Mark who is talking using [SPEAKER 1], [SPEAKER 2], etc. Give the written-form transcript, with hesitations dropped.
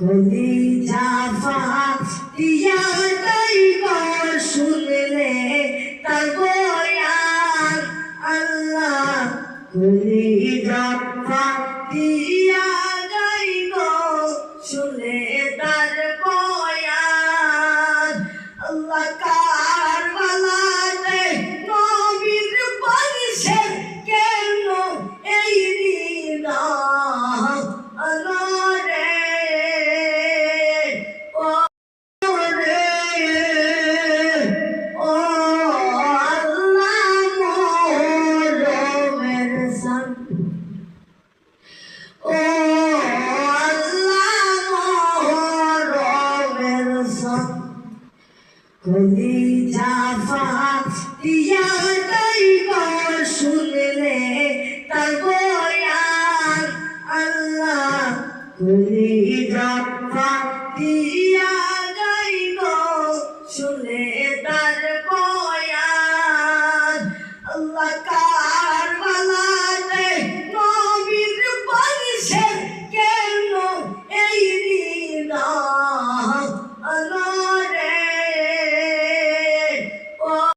[SPEAKER 1] কলিজা ফাটিয়া যাইব শুনলে তার বয়ান আল্লাহ। কলিজা ফাটিয়া যাইব শুনলে তার বয়ান আল্লাহ। কারবালাতে নবীর বংশে কেন এই নিদান আনারে ও রে ও আল্লাহ মোহরমের সান ও আল্লাহ মোহরমের সান কলিজা ফাটিয়া যাইব